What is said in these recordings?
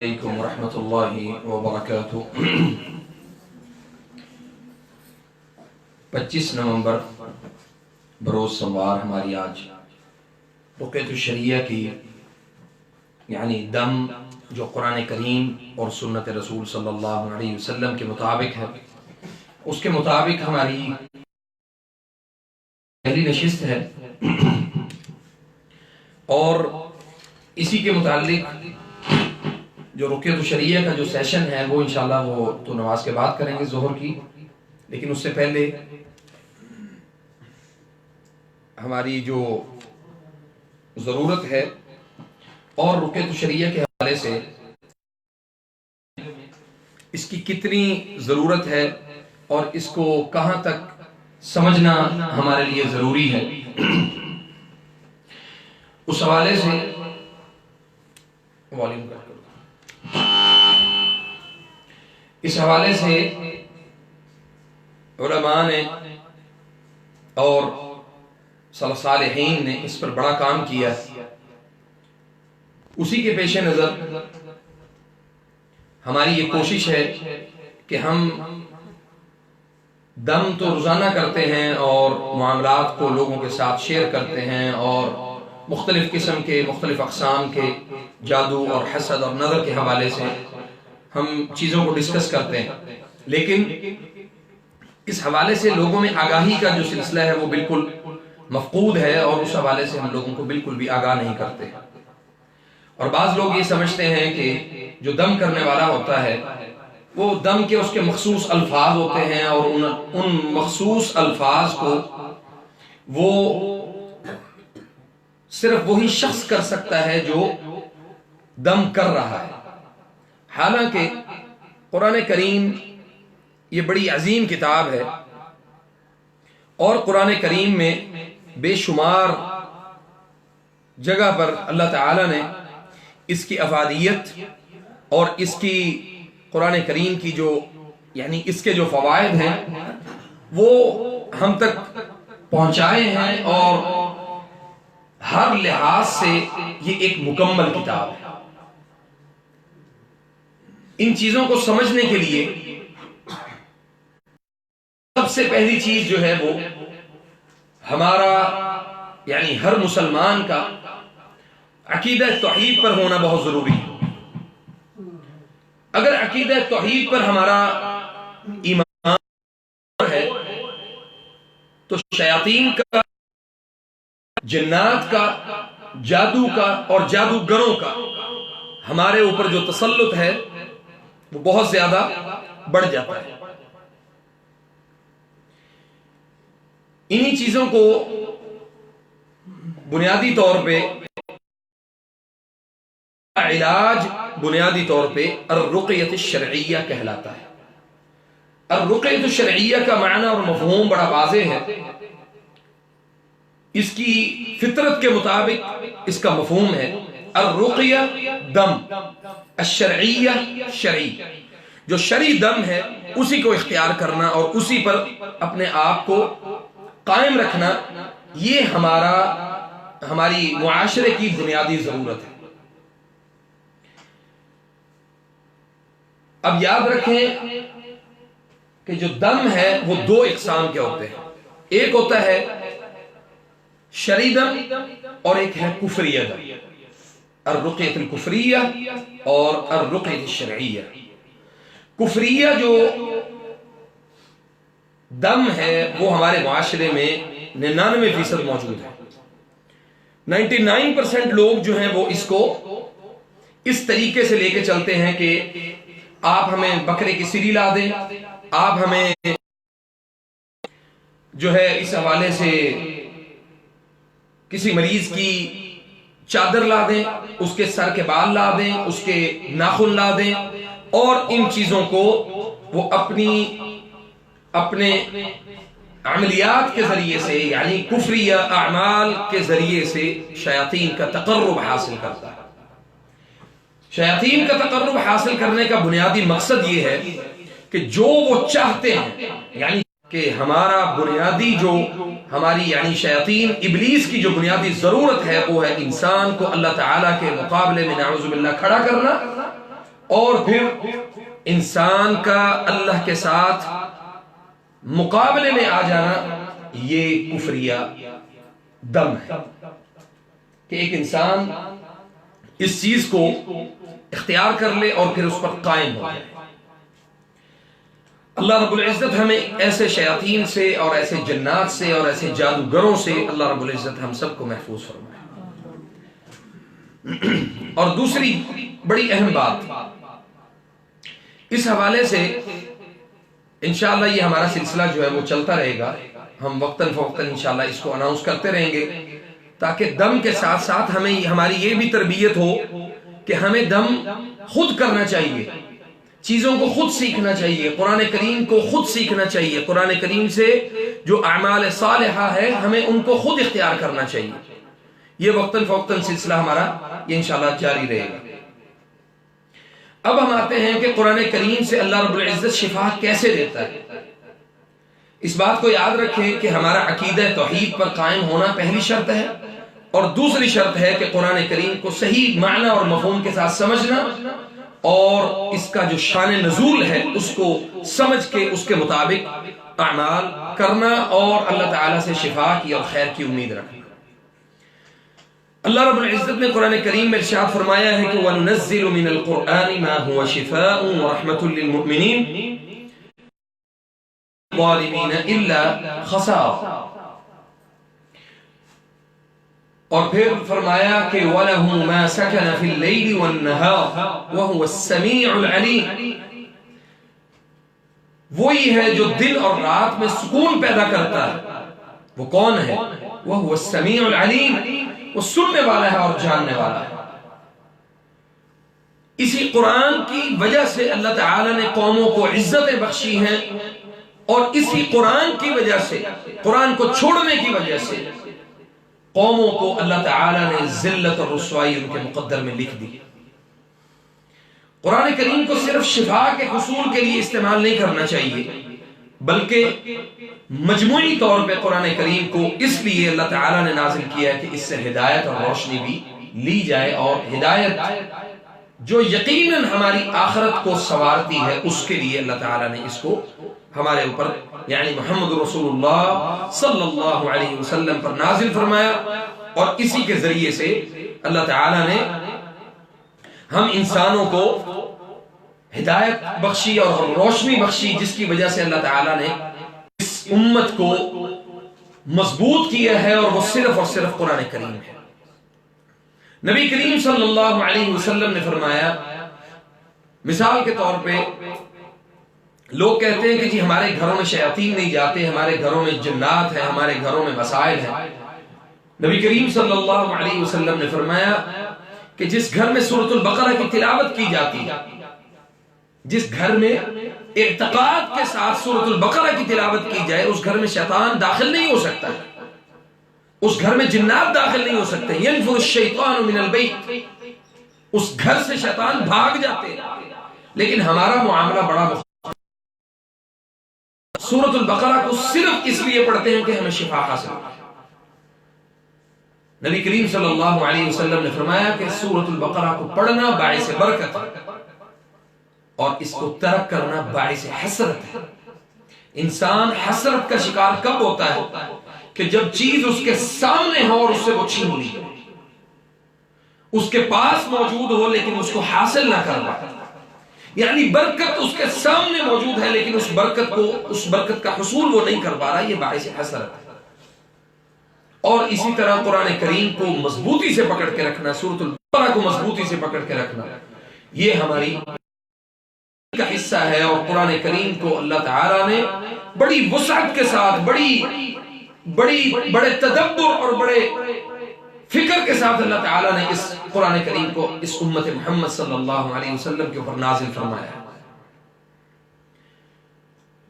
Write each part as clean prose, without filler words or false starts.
علیکم ورحمۃ اللہ وبرکاتہ۔ 25 نومبر بروز سوموار ہماری آج رقیۃ الشریعہ کی یعنی دم جو قرآن کریم اور سنت رسول صلی اللہ علیہ وسلم کے مطابق ہے، اس کے مطابق ہماری پہلی نشست ہے، اور اسی کے متعلق جو رقیۃ الشریعہ کا جو سیشن ہے وہ انشاءاللہ وہ تو نماز کے بعد کریں گے ظہر کی، لیکن اس سے پہلے ہماری جو ضرورت ہے اور رقیۃ الشریعہ کے حوالے سے اس کی کتنی ضرورت ہے اور اس کو کہاں تک سمجھنا ہمارے لیے ضروری ہے، اس حوالے سے والیوم کر کرو، اس حوالے سے علماء نے اور صالحین نے اس پر بڑا کام کیا۔ اسی کے پیش نظر ہماری یہ کوشش ہے کہ ہم دم تو روزانہ کرتے ہیں اور معاملات کو لوگوں کے ساتھ شیئر کرتے ہیں، اور مختلف قسم کے مختلف اقسام کے جادو اور حسد اور نظر کے حوالے سے ہم چیزوں کو ڈسکس کرتے ہیں، لیکن اس حوالے سے لوگوں میں آگاہی کا جو سلسلہ ہے وہ بالکل مفقود ہے، اور اس حوالے سے ہم لوگوں کو بالکل بھی آگاہ نہیں کرتے۔ اور بعض لوگ یہ سمجھتے ہیں کہ جو دم کرنے والا ہوتا ہے وہ دم کے اس کے مخصوص الفاظ ہوتے ہیں، اور ان مخصوص الفاظ کو وہ صرف وہی شخص کر سکتا ہے جو دم کر رہا ہے۔ حالانکہ قرآن کریم یہ بڑی عظیم کتاب ہے، اور قرآن کریم میں بے شمار جگہ پر اللہ تعالی نے اس کی افادیت اور اس کی قرآن کریم کی جو یعنی اس کے جو فوائد ہیں وہ ہم تک پہنچائے ہیں، اور ہر لحاظ سے یہ ایک مکمل کتاب ہے۔ ان چیزوں کو سمجھنے کے لیے سب سے پہلی چیز جو ہے وہ ہمارا یعنی ہر مسلمان کا عقیدہ توحید پر ہونا بہت ضروری ہے۔ اگر عقیدہ توحید پر ہمارا ایمان ہے تو شیاطین کا، جنات کا، جادو کا اور جادوگروں کا ہمارے اوپر جو تسلط ہے وہ بہت زیادہ بڑھ جاتا ہے۔ انہی چیزوں کو بنیادی طور پہ علاج بنیادی طور پہ الرقیۃ الشرعیہ کہلاتا ہے۔ الرقیۃ الشرعیہ کا معنی اور مفہوم بڑا واضح ہے، اس کی فطرت کے مطابق اس کا مفہوم ہے الرقیہ دم، الشرعیہ شرعی، جو شرعی دم ہے اسی کو اختیار کرنا اور اسی پر اپنے آپ کو قائم رکھنا، یہ ہماری معاشرے کی بنیادی ضرورت ہے۔ اب یاد رکھیں کہ جو دم ہے وہ دو اقسام کے ہوتے ہیں، ایک ہوتا ہے شرعی دم اور ایک ہے کفریہ دم، الرقیۃ الکفریہ اور الرقیۃ الشرعیہ۔ کفریہ جو دم ہے وہ ہمارے معاشرے میں 99% موجود ہے۔ 99% لوگ جو ہیں وہ اس کو اس طریقے سے لے کے چلتے ہیں کہ آپ ہمیں بکرے کی سری لا دیں، آپ ہمیں جو ہے اس حوالے سے کسی مریض کی چادر لا دیں، اس کے سر کے بال لا دیں، اس کے ناخن لا دیں، اور ان چیزوں کو وہ اپنے عملیات کے ذریعے سے یعنی کفریہ اعمال کے ذریعے سے شیاطین کا تقرب حاصل کرتا ہے۔ شیاطین کا تقرب حاصل کرنے کا بنیادی مقصد یہ ہے کہ جو وہ چاہتے ہیں، یعنی کہ ہمارا بنیادی جو ہماری یعنی شیاطین ابلیس کی جو بنیادی ضرورت ہے وہ ہے انسان کو اللہ تعالیٰ کے مقابلے میں نعوذ باللہ کھڑا کرنا، اور پھر انسان کا اللہ کے ساتھ مقابلے میں آ جانا، یہ کفریہ دم ہے کہ ایک انسان اس چیز کو اختیار کر لے اور پھر اس پر قائم ہو جائے۔ اللہ رب العزت ہمیں ایسے شیاطین سے اور ایسے جنات سے اور ایسے جادوگروں سے اللہ رب العزت ہم سب کو محفوظ فرمائے۔ اور دوسری بڑی اہم بات اس حوالے سے، انشاءاللہ یہ ہمارا سلسلہ جو ہے وہ چلتا رہے گا، ہم وقتاً فوقتاً انشاءاللہ اس کو اناؤنس کرتے رہیں گے، تاکہ دم کے ساتھ ساتھ ہماری یہ بھی تربیت ہو کہ ہمیں دم خود کرنا چاہیے، چیزوں کو خود سیکھنا چاہیے، قرآن کریم کو خود سیکھنا چاہیے، قرآن کریم سے جو اعمال صالحہ ہے ہمیں ان کو خود اختیار کرنا چاہیے۔ یہ وقتاً فوقتاً سلسلہ ہمارا یہ انشاءاللہ جاری رہے گا۔ اب ہم آتے ہیں کہ قرآن کریم سے اللہ رب العزت شفا کیسے دیتا ہے۔ اس بات کو یاد رکھیں کہ ہمارا عقیدہ توحید پر قائم ہونا پہلی شرط ہے، اور دوسری شرط ہے کہ قرآن کریم کو صحیح معنی اور مفہوم کے ساتھ سمجھنا، اور اس کا جو شان نزول ہے اس کو سمجھ کے اس کے مطابق اعمال کرنا، اور اللہ تعالیٰ سے شفا کی اور خیر کی امید رکھنا۔ اللہ رب العزت نے قرآن کریم میں ارشاد فرمایا ہے کہ وَنُنَزِّلُ مِنَ الْقُرْآنِ مَا هُوَ شِفَاءٌ وَرَحْمَةٌ لِّلْمُؤْمِنِينَ الظَّالِمِينَ إِلَّا خَسَارًا، اور پھر فرمایا کہ وَلَهُ مَا سَكَنَ فِي اللَّيْلِ وَالنَّهَارِ وَهُوَ السَّمِيعُ الْعَلِيمُ، وہی ہے جو دن اور رات میں سکون پیدا کرتا ہے۔ وہ کون ہے؟ وَهُوَ السَّمِيعُ الْعَلِيمُ، وہ سننے والا ہے اور جاننے والا ہے۔ اسی قرآن کی وجہ سے اللہ تعالیٰ نے قوموں کو عزتیں بخشی ہیں، اور اسی قرآن کی وجہ سے، قرآن کو چھوڑنے کی وجہ سے قوموں کو اللہ تعالیٰ نے ذلت اور رسوائی ان کے مقدر میں لکھ دی۔ قرآن کریم کو صرف شفا کے حصول کے لیے استعمال نہیں کرنا چاہیے، بلکہ مجموعی طور پہ قرآن کریم کو اس لیے اللہ تعالیٰ نے نازل کیا ہے کہ اس سے ہدایت اور روشنی بھی لی جائے، اور ہدایت جو یقیناً ہماری آخرت کو سنوارتی ہے اس کے لیے اللہ تعالیٰ نے اس کو ہمارے اوپر، یعنی محمد رسول اللہ صلی اللہ علیہ وسلم پر نازل فرمایا، اور اسی کے ذریعے سے اللہ تعالیٰ نے ہم انسانوں کو ہدایت بخشی اور روشنی بخشی، جس کی وجہ سے اللہ تعالیٰ نے اس امت کو مضبوط کیا ہے، اور وہ صرف اور صرف قرآن کریم ہے۔ نبی کریم صلی اللہ علیہ وسلم نے فرمایا، مثال کے طور پہ لوگ کہتے ہیں کہ جی ہمارے گھروں میں شیاطین نہیں جاتے، ہمارے گھروں میں جنات ہیں، ہمارے گھروں میں مسائل ہیں۔ نبی کریم صلی اللہ علیہ وسلم نے فرمایا کہ جس گھر میں سورۃ البقرہ کی تلاوت کی جاتی ہے، جس گھر میں اعتقاد کے ساتھ سورۃ البقرہ کی تلاوت کی جائے، اس گھر میں شیطان داخل نہیں ہو سکتا، اس گھر میں جنات داخل نہیں ہو سکتے۔ ينفر الشیطان من البیت، اس گھر سے شیطان بھاگ جاتے ہیں۔ لیکن ہمارا معاملہ بڑا مختلف، سورۃ البقرہ کو صرف اس لیے پڑھتے ہیں کہ ہمیں شفا حاصل ہو۔ نبی کریم صلی اللہ علیہ وسلم نے فرمایا کہ سورۃ البقرہ کو پڑھنا باعث برکت ہے، اور اس کو ترک کرنا باعث حسرت ہے۔ انسان حسرت کا شکار کب ہوتا ہے؟ کہ جب چیز اس کے سامنے ہو اور اس سے وہ چھین لی، اس کے پاس موجود ہو لیکن اس کو حاصل نہ کر پائے، یعنی برکت اس کے سامنے موجود ہے لیکن اس برکت کا حصول وہ نہیں کر پا رہا، یہ باعث حسرت ہے۔ اور اسی طرح قرآن کریم کو مضبوطی سے پکڑ کے رکھنا، سورۃ البقرہ کو مضبوطی سے پکڑ کے رکھنا، یہ ہماری کا حصہ ہے۔ اور قرآن کریم کو اللہ تعالیٰ نے بڑی وسعت کے ساتھ، بڑے تدبر اور بڑے فکر کے ساتھ اللہ تعالیٰ نے اس قرآن کریم کو اس امت محمد صلی اللہ علیہ وسلم کے اوپر نازل فرمایا۔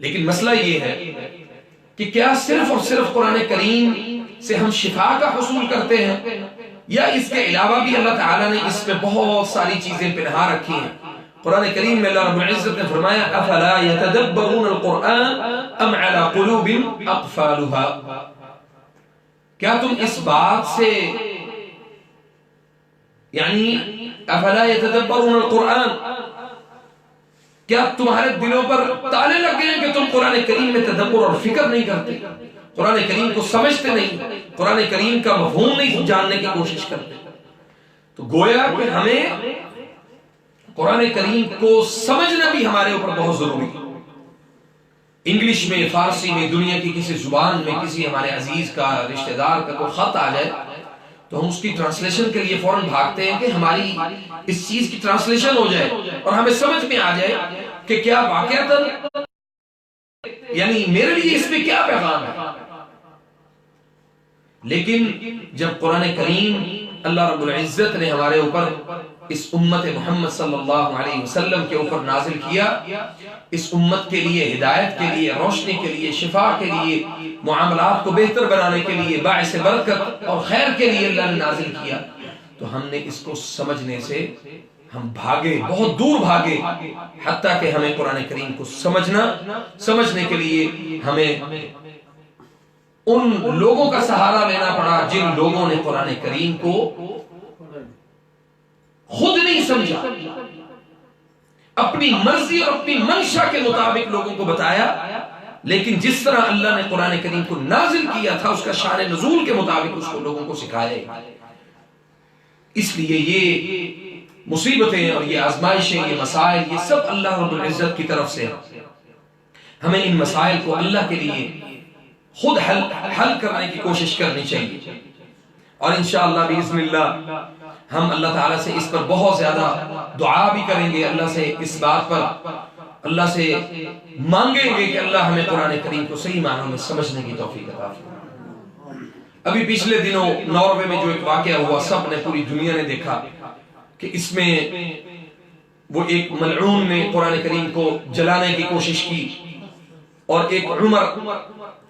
لیکن مسئلہ یہ ہے کہ کیا صرف اور صرف قرآن کریم سے ہم شفا کا حصول کرتے ہیں، یا اس کے علاوہ بھی اللہ تعالیٰ نے اس میں بہت ساری چیزیں پنہا رکھی ہیں؟ قرآن کریم میں اللہ رب العزت نے فرمایا افلا يتدبرون القرآن ام على قلوب اقفالها، کیا تم اس بات سے، یعنی افلا يتدبرون القرآن، کیا تمہارے دلوں پر تالے لگ گئے ہیں کہ تم قرآن کریم میں تدبر اور فکر نہیں کرتے، قرآن کریم کو سمجھتے نہیں، قرآن کریم کا مفہوم نہیں جاننے کی کوشش کرتے؟ تو گویا کہ ہمیں قرآن کریم کو سمجھنا بھی ہمارے اوپر بہت ضروری ہے۔ انگلش میں، فارسی میں، دنیا کی کسی زبان میں کسی ہمارے عزیز کا، رشتہ دار کا کوئی خط آ جائے تو ہم اس کی ٹرانسلیشن کے لیے فوراً بھاگتے ہیں کہ ہماری اس چیز کی ٹرانسلیشن ہو جائے اور ہمیں سمجھ میں آ جائے کہ کیا واقعہ، یعنی میرے لیے اس میں کیا پیغام ہے۔ لیکن جب قرآن کریم اللہ رب العزت نے ہمارے اوپر، اس امت محمد صلی اللہ علیہ وسلم کے اوپر نازل کیا، اس امت کے لیے، ہدایت کے لیے، روشنی کے لیے، شفا کے لیے، معاملات کو بہتر بنانے کے لیے، باعث برکت اور خیر کے لیے اللہ نے نازل کیا، تو ہم نے اس کو سمجھنے سے ہم بھاگے، بہت دور بھاگے، حتیٰ کہ ہمیں قرآن کریم کو سمجھنے کے لیے ہمیں ان لوگوں کا سہارا لینا پڑا جن لوگوں نے قرآن کریم کو خود نہیں سمجھا، اپنی مرضی اور اپنی منشا کے مطابق لوگوں کو بتایا، لیکن جس طرح اللہ نے قرآن کریم کو نازل کیا تھا اس کا شان نزول کے مطابق اس کو لوگوں کو سکھایا۔ اس لیے یہ مصیبتیں اور یہ آزمائشیں، یہ مسائل، یہ سب اللہ رب العزت کی طرف سے، ہمیں ان مسائل کو اللہ کے لیے خود حل کرنے کی کوشش کرنی چاہیے، اور انشاءاللہ بإذن اللہ ہم اللہ تعالیٰ سے اس پر بہت زیادہ دعا بھی کریں گے، اللہ سے اس بات پر اللہ سے مانگیں گے کہ اللہ ہمیں قرآن کریم کو صحیح معنوں میں سمجھنے کی توفیق عطا فرمائے۔ ابھی پچھلے دنوں ناروے میں جو ایک واقعہ ہوا، سب نے، پوری دنیا نے دیکھا کہ اس میں وہ ایک ملعون نے قرآن کریم کو جلانے کی کوشش کی، اور ایک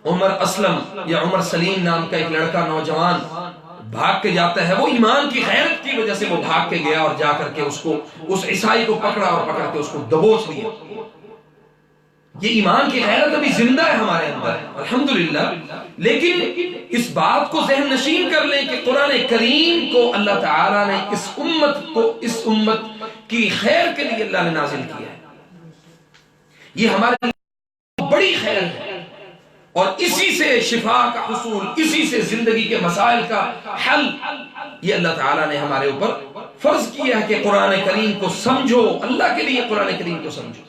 عمر اسلم یا عمر سلیم نام کا ایک لڑکا، نوجوان، بھاگ کے جاتا ہے۔ وہ ایمان کی غیرت کی وجہ سے وہ بھاگ کے گیا اور جا کر کے اس عیسائی کو پکڑا اور پکڑ کے اس کو دبوچ لیا۔ یہ ایمان کی غیرت ابھی زندہ ہے ہمارے اندر، الحمدللہ، لیکن اس بات کو ذہن نشین کر لیں کہ قرآن کریم کو اللہ تعالیٰ نے اس امت کی خیر کے لیے اللہ نے نازل کیا ہے۔ یہ ہمارے لیے بڑی خیر ہے، اور اسی سے شفا کا حصول، اسی سے زندگی کے مسائل کا حل، یہ اللہ تعالیٰ نے ہمارے اوپر فرض کیا ہے کہ قرآن کریم کو سمجھو، اللہ کے لیے قرآن کریم کو سمجھو۔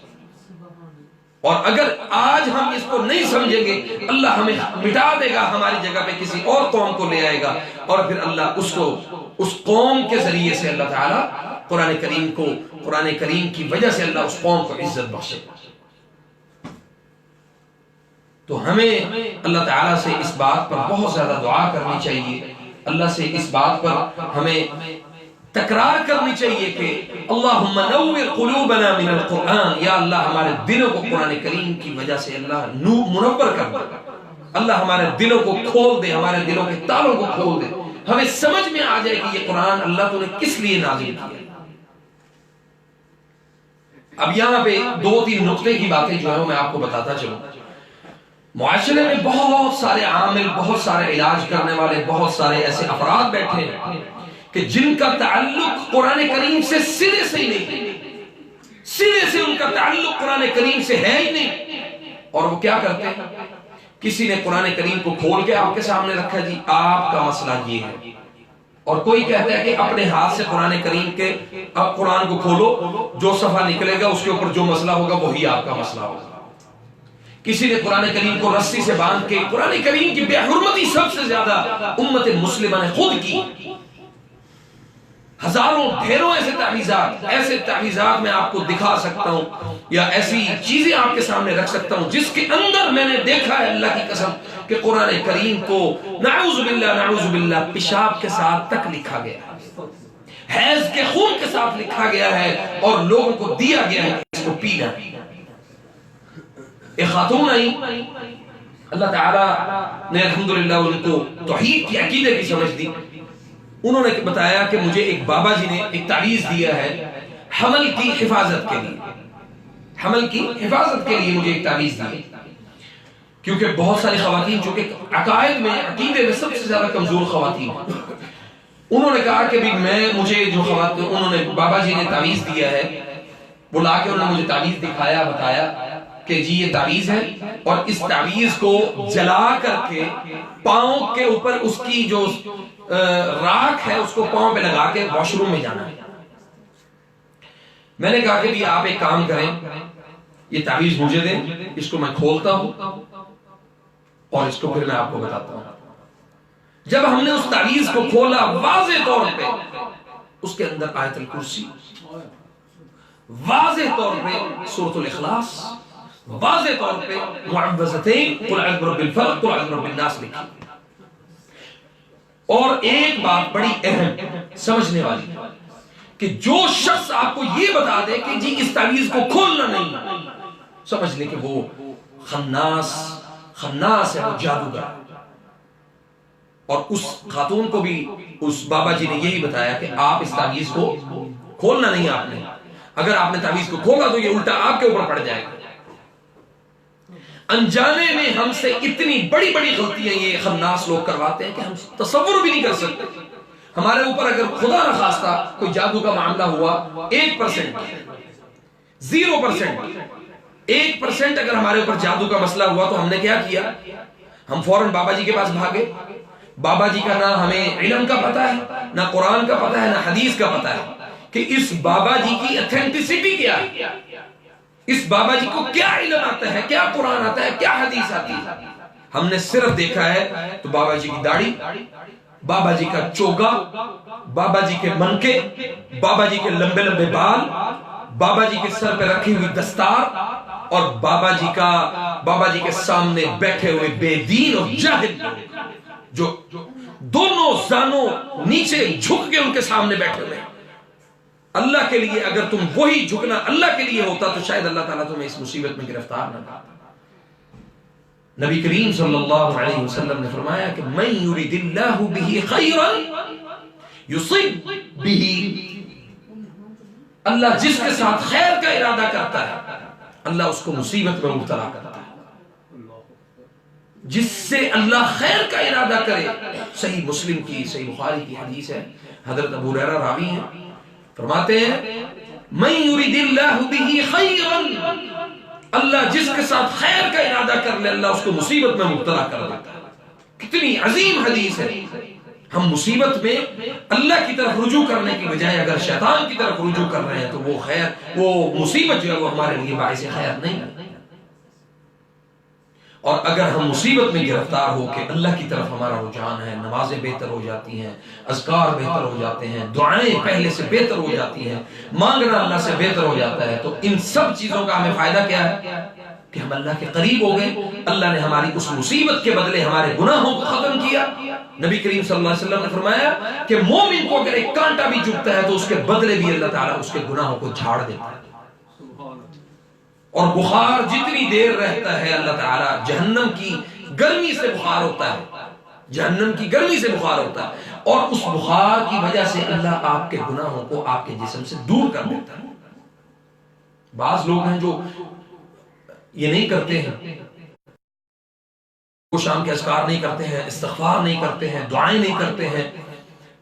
اور اگر آج ہم اس کو نہیں سمجھیں گے، اللہ ہمیں مٹا دے گا، ہماری جگہ پہ کسی اور قوم کو لے آئے گا، اور پھر اللہ اس قوم کے ذریعے سے اللہ تعالیٰ قرآن کریم کی وجہ سے اللہ اس قوم کو عزت بخشے۔ تو ہمیں اللہ تعالیٰ سے اس بات پر بہت زیادہ دعا کرنی چاہیے، اللہ سے اس بات پر ہمیں تکرار کرنی چاہیے کہ اللہم نور قلوبنا من القرآن، یا اللہ ہمارے دلوں کو قرآن کریم کی وجہ سے اللہ منور کر دے، اللہ ہمارے دلوں کو کھول دے، ہمارے دلوں کے تالوں کو کھول دے، ہمیں سمجھ میں آ جائے کہ یہ قرآن اللہ تو نے کس لیے نازل کیا۔ اب یہاں پہ 2-3 نقطے کی باتیں جو ہے میں آپ کو بتاتا چلوں۔ معاشرے میں بہت سارے عامل، بہت سارے علاج کرنے والے، بہت سارے ایسے افراد بیٹھے ہیں کہ جن کا تعلق قرآن کریم سے سرے سے ہی نہیں، سرے سے ان کا تعلق قرآن کریم سے ہے ہی نہیں، اور وہ کیا کرتے ہیں، کسی نے قرآن کریم کو کھول کے آپ کے سامنے رکھا، جی آپ کا مسئلہ یہ ہے، اور کوئی کہتا ہے کہ اپنے ہاتھ سے قرآن کریم کے اب قرآن کو کھولو، جو صفحہ نکلے گا اس کے اوپر جو مسئلہ ہوگا وہی آپ کا مسئلہ ہوگا۔ کسی نے قرآن کریم کو رسی سے باندھ کے، قرآن کریم کی بے حرمتی سب سے زیادہ امت مسلمہ نے خود کی، ہزاروں ڈھیروں ایسے تعویذات میں آپ کو دکھا سکتا ہوں، یا ایسی چیزیں آپ کے سامنے رکھ سکتا ہوں جس کے اندر میں نے دیکھا ہے اللہ کی قسم کہ قرآن کریم کو نعوذ باللہ پیشاب کے ساتھ تک لکھا گیا ہے، حیض کے خون کے ساتھ لکھا گیا ہے، اور لوگوں کو دیا گیا ہے کہ اس کو پینا۔ ایک خاتون آئی، اللہ تعالیٰ نے الحمدللہ ان کو توحید کی عقیدے کی سمجھ دی، انہوں نے بتایا کہ مجھے ایک بابا جی نے ایک تعویذ دیا ہے حمل کی حفاظت کے لیے، حمل کی حفاظت کے لیے مجھے ایک تعویذ دی، کیونکہ بہت ساری خواتین جو کہ عقائد میں، عقیدے میں سب سے زیادہ کمزور خواتین ہیں، انہوں نے کہا کہ مجھے جو خواتین، انہوں نے بابا جی نے تعویذ دیا ہے وہ لا کے انہوں نے مجھے تعویذ دکھایا، بتایا کہ جی یہ تعویذ ہے، اور اس تعویذ کو جلا کر کے پاؤں کے اوپر اس کی جو راکھ ہے اس کو پاؤں پہ لگا کے واش روم میں جانا ہے۔ میں نے کہا کہ بھی آپ ایک کام کریں، یہ تعویذ مجھے دیں، اس کو میں کھولتا ہوں اور اس کو پھر میں آپ کو بتاتا ہوں۔ جب ہم نے اس تعویذ کو کھولا، واضح طور پہ اس کے اندر آیت الکرسی، واضح طور پہ سورۃ الاخلاص، واضح طور پہ معوذتین قل اعوذ برب الفلق قل اعوذ برب الناس لکھی۔ اور ایک بات بڑی اہم سمجھنے والی کہ جو شخص آپ کو یہ بتا دے کہ جی اس تعویذ کو کھولنا نہیں، سمجھ لیں کہ وہ خناس ہے، وہ جادوگر۔ اور اس خاتون کو بھی اس بابا جی نے یہی بتایا کہ آپ اس تعویذ کو کھولنا نہیں، آپ نے اگر آپ نے تعویذ کو کھولا تو یہ الٹا آپ کے اوپر پڑ جائے گا۔ انجانے میں ہم سے اتنی بڑی بڑی غلطیاں یہ خناس لوگ کرواتے ہیں کہ ہم تصور بھی نہیں کر سکتے۔ ہمارے اوپر اگر خدا نہ خواستہ کوئی جادو کا معاملہ ہوا، 1%، 0%، 1% اگر ہمارے اوپر جادو کا مسئلہ ہوا تو ہم نے کیا کیا؟ ہم فوراً بابا جی کے پاس بھاگے۔ بابا جی کا نہ ہمیں علم کا پتہ ہے، نہ قرآن کا پتہ ہے، نہ حدیث کا پتہ ہے کہ اس بابا جی کی ایتھینٹسٹی کیا ہے، اس بابا جی کو کیا علم آتا ہے، کیا قرآن آتا ہے، کیا حدیث آتی ہے۔ ہم نے صرف دیکھا ہے تو بابا جی کی داڑھی، بابا جی کا چوگا، بابا جی کے منکے، بابا جی کے لمبے لمبے بال، بابا جی کے سر پہ رکھی ہوئی دستار، اور بابا جی کے سامنے بیٹھے ہوئے بے دین اور جاہل جو دونوں زانوں نیچے جھک کے ان کے سامنے بیٹھے ہوئے۔ اللہ کے لیے اگر تم وہی جھکنا اللہ کے لیے ہوتا تو شاید اللہ تعالیٰ تمہیں اس مصیبت میں گرفتار نہ کرتا۔ نبی کریم صلی اللہ علیہ وسلم نے فرمایا کہ من یرید اللہ بہ خیرا یصب بہ، اللہ جس کے ساتھ خیر کا ارادہ کرتا ہے اللہ اس کو مصیبت میں مبتلا کرتا ہے۔ جس سے اللہ خیر کا ارادہ کرے، صحیح مسلم کی، صحیح بخاری کی حدیث ہے، حضرت ابو ہریرہ راوی ہیں، فرماتے ہیں من یرید اللہ بہ خیرا، اللہ جس کے ساتھ خیر کا ارادہ کر لے اللہ اس کو مصیبت میں مبتلا کر دیتا ہے۔ کتنی عظیم حدیث ہے۔ ہم مصیبت میں اللہ کی طرف رجوع کرنے کی بجائے اگر شیطان کی طرف رجوع کر رہے ہیں تو وہ مصیبت جو ہے وہ ہمارے لیے باعث خیر نہیں ہے۔ اور اگر ہم مصیبت میں گرفتار ہو کے اللہ کی طرف ہمارا رجحان ہے، نمازیں بہتر ہو جاتی ہیں، اذکار بہتر ہو جاتے ہیں، دعائیں پہلے سے بہتر ہو جاتی ہیں، مانگنا اللہ سے بہتر ہو جاتا ہے، تو ان سب چیزوں کا ہمیں فائدہ کیا ہے کہ ہم اللہ کے قریب ہو گئے۔ اللہ نے ہماری اس مصیبت کے بدلے ہمارے گناہوں کو ختم کیا۔ نبی کریم صلی اللہ علیہ وسلم نے فرمایا کہ مومن کو اگر ایک کانٹا بھی چبھتا ہے تو اس کے بدلے بھی اللہ تعالیٰ اس کے گناہوں کو جھاڑ دیتا ہے۔ اور بخار جتنی دیر رہتا ہے اللہ تعالیٰ جہنم کی گرمی سے بخار ہوتا ہے، جہنم کی گرمی سے بخار ہوتا ہے، اور اس بخار کی وجہ سے اللہ آپ کے گناہوں کو آپ کے جسم سے دور کر دیتا ہے۔ بعض لوگ ہیں جو یہ نہیں کرتے ہیں، وہ شام کے اذکار نہیں کرتے ہیں، استغفار نہیں کرتے ہیں، دعائیں نہیں کرتے ہیں،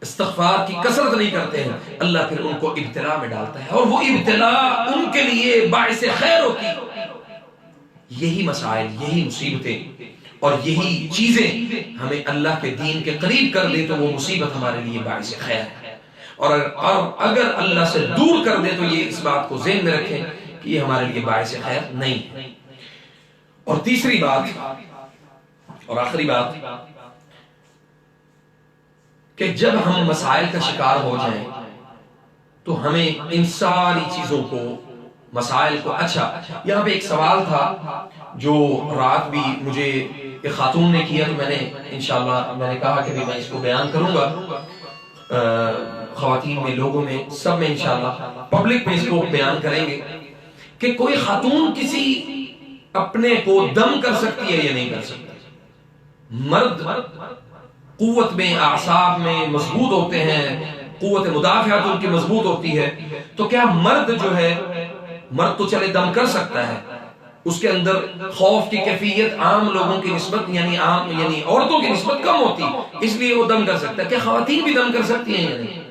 استغفار کی کثرت نہیں کرتے ہیں، اللہ پھر ان کو ابتلا میں ڈالتا ہے، اور وہ ابتلا ان کے لیے باعث خیر ہوتی ہے۔ یہی مسائل، یہی مصیبتیں اور یہی چیزیں ہمیں اللہ کے دین کے قریب کر دے تو وہ مصیبت ہمارے لیے باعث خیر ہے، اور اگر اللہ سے دور کر دے تو یہ اس بات کو ذہن میں رکھیں کہ یہ ہمارے لیے باعث خیر نہیں ہے۔ اور تیسری بات اور آخری بات کہ جب ہم مسائل کا شکار ہو جائیں تو ہمیں ان ساری چیزوں کو، مسائل کو، اچھا یہاں پہ ایک سوال تھا جو رات بھی مجھے ایک خاتون نے کیا، تو میں نے انشاءاللہ میں نے کہا کہ میں اس کو بیان کروں گا خواتین میں، لوگوں میں، سب میں انشاءاللہ پبلک میں اس کو بیان کریں گے کہ کوئی خاتون کسی اپنے کو دم کر سکتی ہے یا نہیں کر سکتی۔ مرد قوت میں، اعصاب میں مضبوط ہوتے ہیں، قوت مدافعت ان کی مضبوط ہوتی ہے، تو کیا مرد جو ہے، مرد تو چلے دم کر سکتا ہے، اس کے اندر خوف کی کیفیت عام لوگوں کی نسبت یعنی عورتوں کی نسبت کم ہوتی، اس لیے وہ دم کر سکتا ہے۔ کیا خواتین بھی دم کر سکتی ہیں یا نہیں؟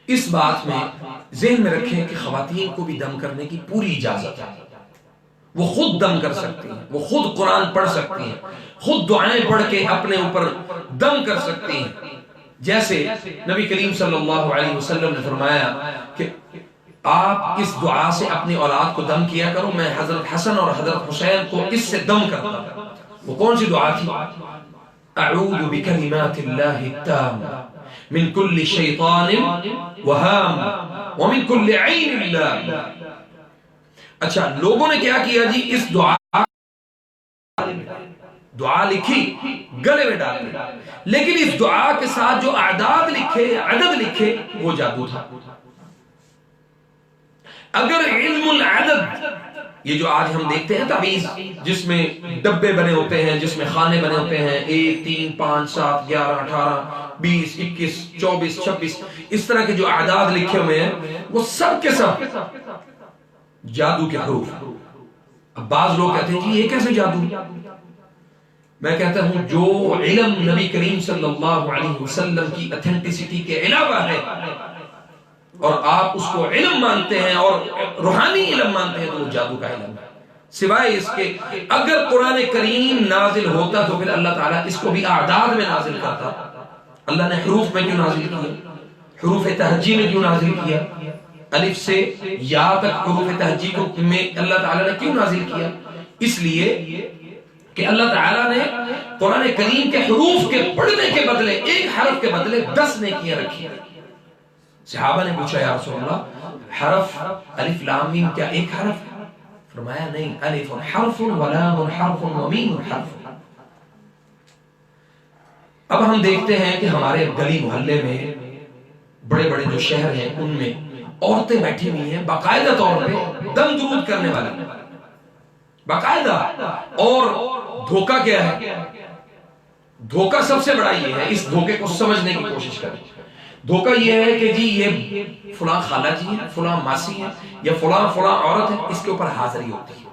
اس بات میں ذہن میں رکھیں کہ خواتین کو بھی دم کرنے کی پوری اجازت ہے، وہ خود دم کر سکتی ہیں، وہ خود قرآن پڑھ سکتی ہیں، خود دعائیں پڑھ کے اپنے اوپر دم کر سکتی ہیں۔ جیسے نبی کریم صلی اللہ علیہ وسلم نے فرمایا کہ آپ اس دعا سے اپنی اولاد کو دم کیا کرو، میں حضرت حسن اور حضرت حسین کو اس سے دم کرتا ہوں۔ وہ کون سی دعا تھی؟ اعوذ بکلمات اللہ التامہ من کل شیطان وہام ومن کل عین لام۔ اچھا، لوگوں نے کیا کیا جی؟ اس دعا لکھی، گلے میں ڈال دی، لیکن اس دعا کے ساتھ جو اعداد لکھے، عدد لکھے، وہ جادو تھا۔ اگر علم العدد، یہ جو آج ہم دیکھتے ہیں تعویذ جس میں ڈبے بنے ہوتے ہیں، جس میں خانے بنے ہوتے ہیں، 1 3 5 7 11 18 20 21 24 26، اس طرح کے جو اعداد لکھے ہوئے ہیں، وہ سب کے سب جادو کے حروف۔ اب بعض لوگ کہتے ہیں جی یہ کیسے جادو؟ میں کہتا ہوں جو علم نبی کریم صلی اللہ علیہ وسلم کی اتھینٹسٹی کے علاوہ ہے اور آپ اس کو علم مانتے ہیں اور روحانی علم مانتے ہیں، تو وہ جادو کا علم ہے، سوائے اس کے اگر قرآن کریم نازل ہوتا تو پھر اللہ تعالیٰ اس کو بھی اعداد میں نازل کرتا۔ اللہ نے حروف میں کیوں نازل کیا؟ حروف تہجی میں کیوں نازل کیا؟ الف سے یا تک حروف تہجی کو میں اللہ تعالیٰ نے کیوں نازل کیا؟ اس لیے کہ اللہ تعالیٰ نے قرآن کریم کے حروف کے پڑھنے کے بدلے، ایک حرف کے بدلے 10 نیکیاں رکھی۔ صحابہ نے پوچھا یا رسول اللہ، حرف الف لام میم کیا ایک حرف ہے؟ فرمایا نہیں، الف حرف ولام حرف ومیم حرف۔ اب ہم دیکھتے ہیں کہ ہمارے گلی محلے میں بڑے بڑے جو شہر ہیں ان میں عورتیں بیٹھی ہوئی ہیں باقاعدہ طور پہ دم درود کرنے والی، باقاعدہ۔ اور دھوکہ کیا ہے؟ دھوکہ سب سے بڑا یہ ہے، اس دھوکے کو سمجھنے کی کوشش کریں۔ دھوکہ یہ ہے کہ جی یہ فلاں خالہ جی ہے، فلاں ماسی ہے، یا فلاں عورت ہے، اس کے اوپر حاضری ہوتی ہے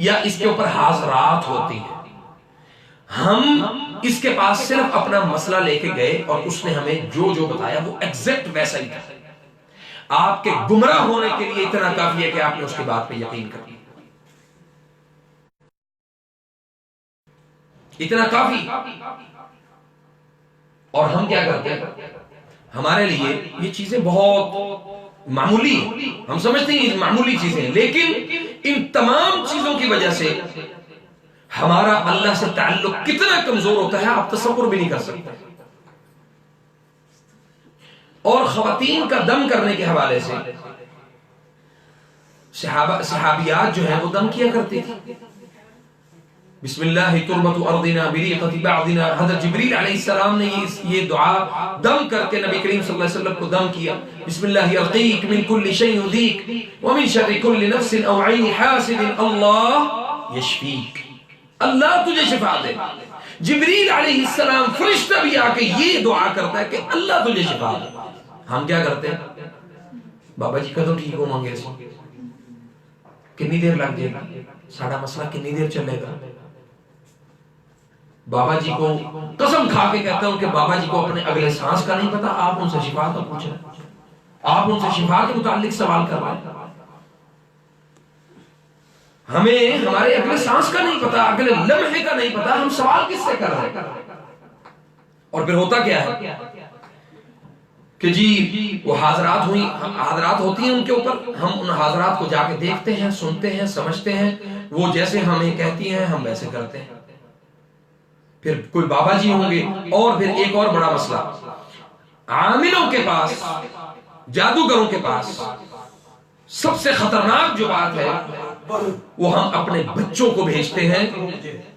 یا اس کے اوپر حاضرات ہوتی ہیں۔ ہم اس کے پاس صرف اپنا مسئلہ لے کے گئے اور اس نے ہمیں جو جو بتایا وہ ایگزیکٹ ویسا ہی تھا۔ آپ کے گمراہ ہونے کے لیے اتنا کافی ہے کہ آپ نے اس کی بات پہ یقین کر لیا، اتنا کافی۔ اور ہم کیا کرتے ہیں؟ ہمارے لیے یہ چیزیں بہت معمولی ہیں، ہم سمجھتے ہیں یہ معمولی چیزیں ہیں، لیکن ان تمام چیزوں کی وجہ سے ہمارا اللہ سے تعلق کتنا کمزور ہوتا ہے آپ تصور بھی نہیں کر سکتے۔ اور خواتین کا دم کرنے کے حوالے سے صحابیات جو ہیں وہ دم کیا کرتی تھی۔ بسم اللہ تربت ارضنا بریقت بعضنا، حضرت جبریل علیہ السلام نے یہ دعا دم کر کے نبی کریم صلی اللہ علیہ وسلم کو دم کیا۔ بسم اللہ ارقیک من کل شیء یؤذیک ومن شر کل نفس او عین حاسد اللہ یشفیک، اللہ تجھے شفا دے۔ جبریل علیہ السلام فرشتہ بھی آ کے یہ دعا کرتا ہے کہ اللہ تجھے شفا دے۔ ہم کیا کرتے ہیں؟ بابا جی کدوں ٹھیک ہو منگے سی، کتنی دیر لگ جائے گی، ساڑا مسئلہ کتنی دیر چلے گا۔ بابا جی کو قسم کھا کے کہتا ہوں کہ بابا جی کو اپنے اگلے سانس کا نہیں پتا، آپ ان سے شفا کا پوچھیں، آپ ان سے شفا کے متعلق سوال کروائیں۔ ہمیں ہمارے اگلے سانس کا نہیں پتا، اگلے لمحے کا نہیں پتا، ہم سوال کس سے کر رہے ہیں؟ اور پھر ہوتا کیا ہے کہ جی وہ حاضرات ہوتی ہیں ان کے اوپر، ہم ان حاضرات کو جا کے دیکھتے ہیں، سنتے ہیں، سمجھتے ہیں، وہ جیسے ہمیں کہتی ہیں ہم ویسے کرتے ہیں۔ پھر کوئی بابا جی ہوں گے، اور پھر ایک اور بڑا مسئلہ، عاملوں کے پاس، جادوگروں کے پاس سب سے خطرناک جو بات ہے وہ ہم اپنے بچوں کو بھیجتے ہیں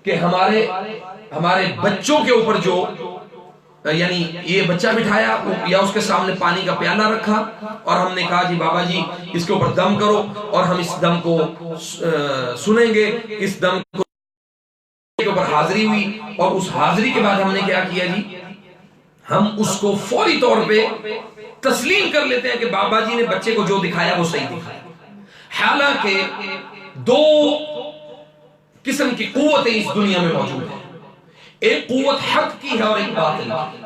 کہ ہمارے بچوں کے اوپر جو، یعنی یہ بچہ بٹھایا یا اس کے سامنے پانی کا پیالہ رکھا اور ہم نے کہا جی بابا جی اس کے اوپر دم کرو، اور ہم اس دم کو سنیں گے، اس دم کے اوپر حاضری ہوئی، اور اس حاضری کے بعد ہم نے کیا کیا جی، ہم اس کو فوری طور پہ تسلیم کر لیتے ہیں کہ بابا جی نے بچے کو جو دکھایا وہ صحیح دکھایا۔ حالانکہ دو قسم کی قوتیں اس دنیا میں موجود ہیں، ایک قوت حق کی ہے اور ایک باطل کی۔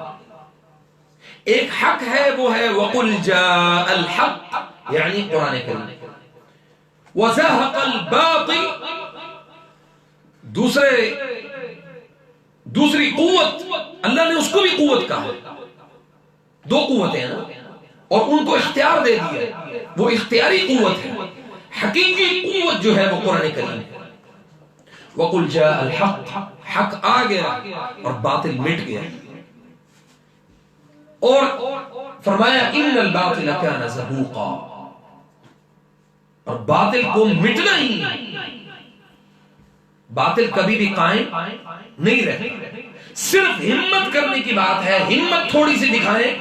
ایک حق ہے وہ ہے وَقُلْ جَاءَ الْحَقِّ یعنی قرآن کریم، وَزَهَقَ الْبَاطِلِ دوسری قوت، اللہ نے اس کو بھی قوت کہا، دو قوتیں ہیں نا، اور ان کو اختیار دے دیا، وہ اختیاری قوت ہے، حقیقی قوت جو ہے وہ قرآن کریم ہے۔ وَقُلْ جَاءَ الْحَقِّ حق آ گیا اور باطل مٹ گیا، اور فرمایا إِنَّ الْبَاطِلَ كَانَ زَهُوقًا، اور باطل کو مٹنا ہی نہیں، باطل کبھی بھی قائم نہیں رہتا، صرف ہمت کرنے کی بات ہے، ہمت تھوڑی سی دکھائیں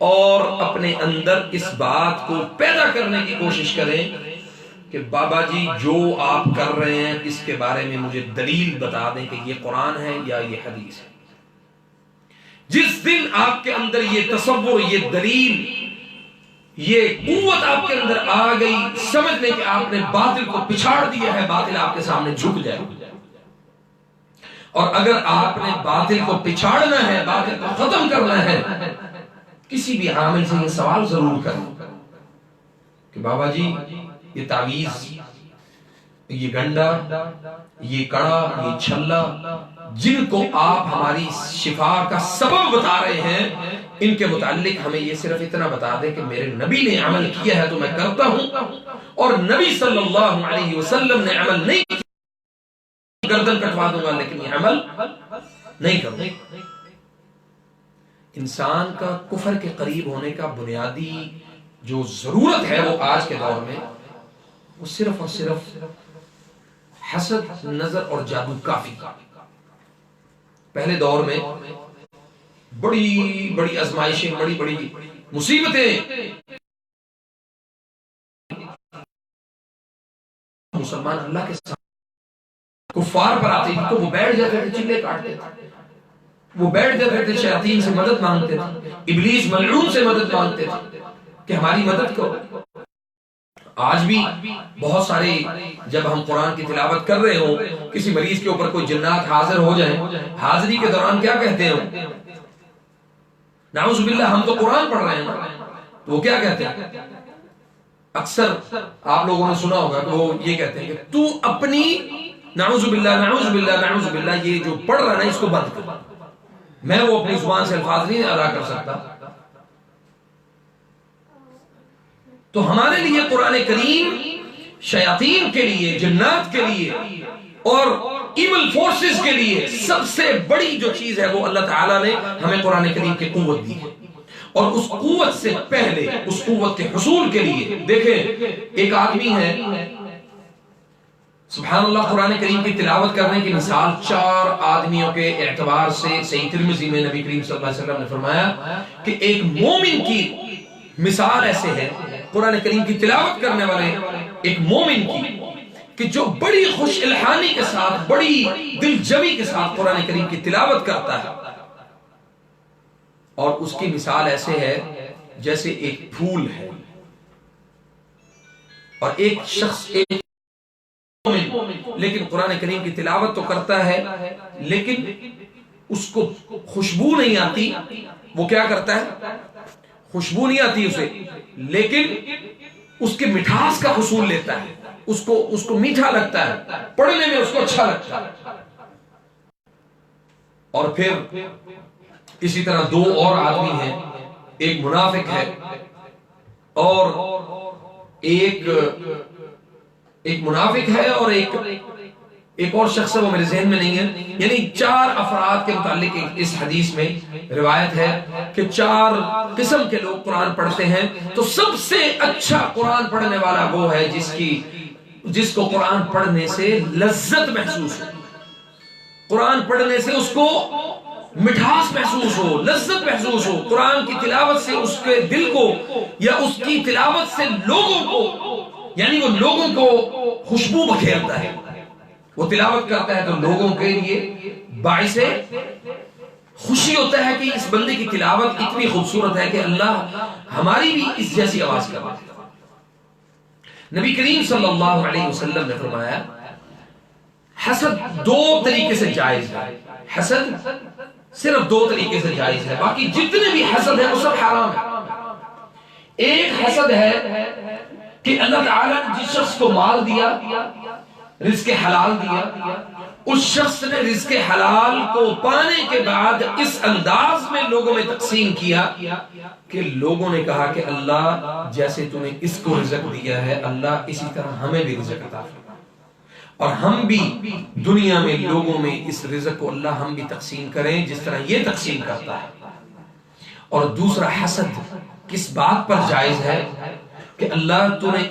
اور اپنے اندر اس بات کو پیدا کرنے کی کوشش کریں کہ بابا جی جو آپ کر رہے ہیں اس کے بارے میں مجھے دلیل بتا دیں کہ یہ قرآن ہے یا یہ حدیث ہے۔ جس دن آپ کے اندر یہ تصور، یہ دلیل، یہ قوت آپ کے اندر آ گئی سمجھنے کہ آپ نے باطل کو پچھاڑ دیا ہے، باطل آپ کے سامنے جھک جائے۔ اور اگر آپ نے باطل کو پچھاڑنا ہے، باطل کو ختم کرنا ہے، کسی بھی عامل سے یہ سوال ضرور کریں کہ بابا جی یہ تعویذ، یہ گنڈا، یہ کڑا، یہ چھلا جن کو آپ ہماری شفا کا سبب بتا رہے ہیں، ان کے متعلق ہمیں یہ صرف اتنا بتا دیں کہ میرے نبی نے عمل کیا ہے تو میں کرتا ہوں، اور نبی صلی اللہ علیہ وسلم نے عمل نہیں کیا گردن کٹوا دوں گا لیکن یہ عمل نہیں کروں گا۔ انسان کا کفر کے قریب ہونے کا بنیادی جو ضرورت ہے وہ آج کے دور میں وہ صرف اور صرف حسد، نظر اور جادو کافی۔ پہلے دور میں بڑی بڑی آزمائشیں، بڑی بڑی مصیبتیں مسلمان اللہ کے سامنے کفار پر آتے تھے تو وہ بیٹھ جاتے تھے، چلے کاٹتے تھے، وہ بیٹھ جاتے تھے، شیاطین سے مدد مانگتے تھے، ابلیس ملعون سے مدد مانگتے تھے کہ ہماری مدد کرو۔ آج بھی بہت سارے جب ہم قرآن کی تلاوت کر رہے ہوں، کسی مریض کے اوپر کوئی جنات حاضر ہو جائیں، حاضری کے دوران کیا کہتے ہیں؟ نعوذ باللہ ہم تو قرآن پڑھ رہے ہیں نا، تو وہ کیا کہتے ہیں؟ اکثر آپ لوگوں نے سنا ہوگا کہ وہ یہ کہتے ہیں کہ تو اپنی نعوذ باللہ نعوذ باللہ نعوذ باللہ یہ جو پڑھ رہا ہے اس کو بند کر، میں وہ اپنی زبان سے الفاظ نہیں ادا کر سکتا۔ تو ہمارے لیے قرآن کریم شیاطین کے لیے، جنات کے لیے اور ایول فورسز کے لیے سب سے بڑی جو چیز ہے وہ اللہ تعالیٰ نے ہمیں قرآن کریم کی قوت دی ہے، اور اس قوت سے پہلے اس قوت کے حصول کے لیے دیکھیں ایک آدمی ہے، سبحان اللہ، قرآن کریم کی تلاوت کرنے کی مثال 4 آدمیوں کے اعتبار سے صحیح ترمذی میں نبی کریم صلی اللہ علیہ وسلم نے فرمایا کہ ایک مومن کی مثال ایسے ہے، قرآن کریم کی تلاوت کرنے والے ایک مومن کی، کہ جو بڑی خوش الحانی کے ساتھ، بڑی دل جمی کے ساتھ قرآن کریم کی تلاوت کرتا ہے، اور اس کی مثال ایسے ہے جیسے ایک پھول ہے، اور ایک شخص ایک لیکن قرآن کریم کی تلاوت تو کرتا ہے لیکن اس کو خوشبو نہیں آتی، وہ کیا کرتا ہے؟ خوشبو نہیں آتی اسے، لیکن اس کے مٹھاس کا حصول لیتا ہے، اس کو میٹھا لگتا ہے، پڑھنے میں اس کو اچھا لگتا ہے۔ اور پھر اسی طرح 2 اور آدمی ہیں، ایک منافق ہے اور ایک منافق ہے اور ایک اور شخص ہے، وہ میرے ذہن میں نہیں ہے، یعنی 4 افراد کے متعلق اس حدیث میں روایت ہے کہ 4 قسم کے لوگ قرآن پڑھتے ہیں، تو سب سے اچھا قرآن پڑھنے والا وہ ہے جس کو قرآن پڑھنے سے لذت محسوس ہو، قرآن پڑھنے سے اس کو مٹھاس محسوس ہو، لذت محسوس ہو، قرآن کی تلاوت سے اس کے دل کو یا اس کی تلاوت سے لوگوں کو، یعنی وہ لوگوں کو خوشبو بکھیرتا ہے، وہ تلاوت کرتا ہے تو لوگوں کے لیے باعث خوشی ہوتا ہے کہ اس بندے کی تلاوت اتنی خوبصورت ہے کہ اللہ ہماری بھی اس جیسی آواز کرتا ہے۔ نبی کریم صلی اللہ علیہ وسلم نے فرمایا حسد 2 طریقے سے جائز ہے، حسد صرف دو طریقے سے جائز ہے، باقی جتنے بھی حسد ہے وہ سب حرام ہے۔ ایک حسد ہے کہ اللہ تعالیٰ نے جس شخص کو مال دیا، رزق حلال دیا، اس شخص نے رزق حلال کو پانے کے بعد اس انداز میں لوگوں میں تقسیم کیا کہ لوگوں نے کہا کہ اللہ جیسے تو نے اس کو رزق دیا ہے، اللہ اسی طرح ہمیں بھی رزق عطا فرما، اور ہم بھی دنیا میں لوگوں میں اس رزق کو اللہ ہم بھی تقسیم کریں جس طرح یہ تقسیم کرتا ہے۔ اور دوسرا حسد کس بات پر جائز ہے کہ اللہ تو نے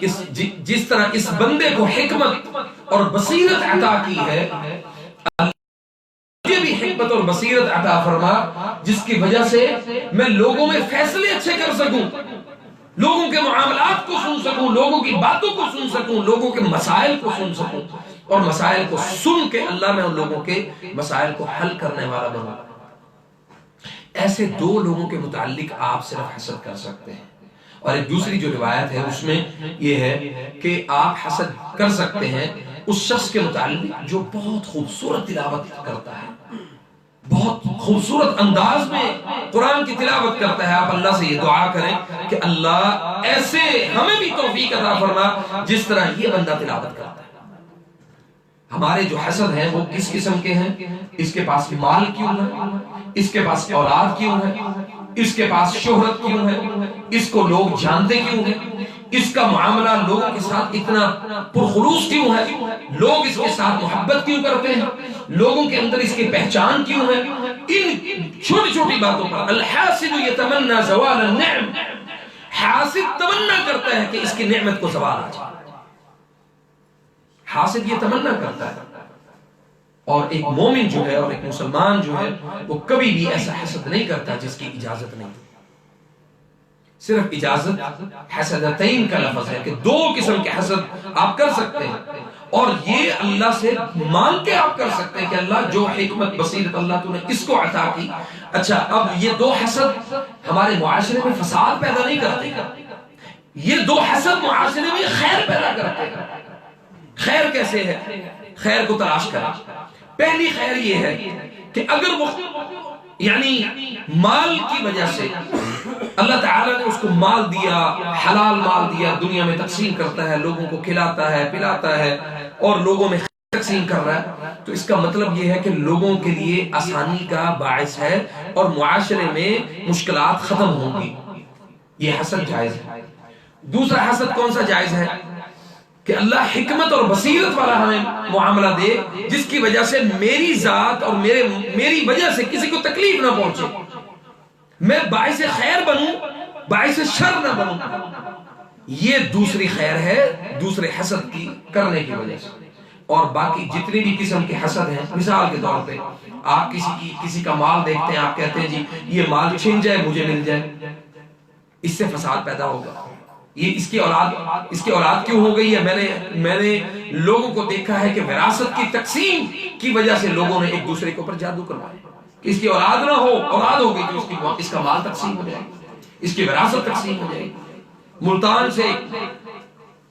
جس طرح اس بندے کو حکمت اور بصیرت عطا کی ہے، مجھے بھی حکمت اور بصیرت عطا فرما جس کی وجہ سے میں لوگوں میں فیصلے اچھے کر سکوں، لوگوں کے معاملات کو سن سکوں، لوگوں کی باتوں کو سن سکوں، لوگوں کے مسائل کو سن سکوں، اور مسائل کو سن کے اللہ میں ان لوگوں کے مسائل کو حل کرنے والا بنوں۔ ایسے دو لوگوں کے متعلق آپ صرف حسد کر سکتے ہیں۔ اور ایک دوسری جو روایت ہے اس میں یہ ہے کہ آپ حسد کر سکتے ہیں اس شخص کے متعلق جو بہت خوبصورت تلاوت کرتا ہے، بہت خوبصورت انداز میں قرآن کی تلاوت کرتا ہے۔ آپ اللہ سے یہ دعا کریں کہ اللہ ایسے ہمیں بھی توفیق عطا فرما جس طرح یہ بندہ تلاوت کرتا ہے۔ ہمارے جو حسد ہیں وہ کس قسم کے ہیں؟ اس کے پاس مال کیوں ہے، اس کے پاس اولاد کیوں ہے، اس کے پاس شہرت کیوں ہے، اس کو لوگ جانتے کیوں ہیں، اس کا معاملہ لوگوں کے ساتھ اتنا پرخلوص کیوں ہے، لوگ اس کے ساتھ محبت کیوں کرتے ہیں، لوگوں کے اندر اس کی پہچان کیوں ہے۔ ان چھوٹی چھوٹی باتوں پر الحاسد یتمنى زوال النعم، حاسد تمنا کرتا ہے کہ اس کی نعمت کو زوال آ جائے، حاسد یہ تمنا کرتا ہے۔ اور ایک مومن جو ہے اور ایک مسلمان جو ہے وہ کبھی بھی ایسا حسد نہیں کرتا جس کی اجازت نہیں۔ صرف اجازت حسدتین کا لفظ ہے کہ دو قسم کے حسد آپ کر سکتے ہیں، اور یہ اللہ سے مانگ کے آپ کر سکتے ہیں کہ اللہ جو حکمت بصیرت اللہ تو نے اس کو عطا کی۔ اچھا، اب یہ دو حسد ہمارے معاشرے میں فساد پیدا نہیں کرتے، یہ دو حسد معاشرے میں خیر پیدا کرتے ہیں۔ خیر کیسے ہے؟ خیر کو تلاش کریں۔ پہلی خیر یہ ہے کہ اگر وہ یعنی مال کی وجہ سے اللہ تعالیٰ نے اس کو مال دیا، حلال مال دیا، دنیا میں تقسیم کرتا ہے، لوگوں کو کھلاتا ہے پلاتا ہے اور لوگوں میں تقسیم کر رہا ہے، تو اس کا مطلب یہ ہے کہ لوگوں کے لیے آسانی کا باعث ہے اور معاشرے میں مشکلات ختم ہوں گی۔ یہ حسد جائز ہے۔ دوسرا حسد کون سا جائز ہے؟ کہ اللہ حکمت اور بصیرت والا ہمیں معاملہ دے جس کی وجہ سے میری ذات اور میری وجہ سے کسی کو تکلیف نہ پہنچے، میں باعث خیر بنوں، باعث شر نہ بنوں۔ یہ دوسری خیر ہے دوسرے حسد کی کرنے کی وجہ سے۔ اور باقی جتنی بھی قسم کے حسد ہیں، مثال کے طور پہ آپ کسی کا مال دیکھتے ہیں، آپ کہتے ہیں جی یہ مال چھن جائے مجھے مل جائے، اس سے فساد پیدا ہوگا۔ یہ اس کی اولاد کیوں ہو گئی ہے؟ میں نے لوگوں کو دیکھا ہے کہ وراثت کی تقسیم کی وجہ سے لوگوں نے ایک دوسرے کے اوپر جادو کروایا کہ اس کی اولاد نہ ہو، اولاد ہو گئی تو اس کا مال تقسیم ہو جائے گی، اس کی وراثت تقسیم ہو جائے گی۔ ملتان سے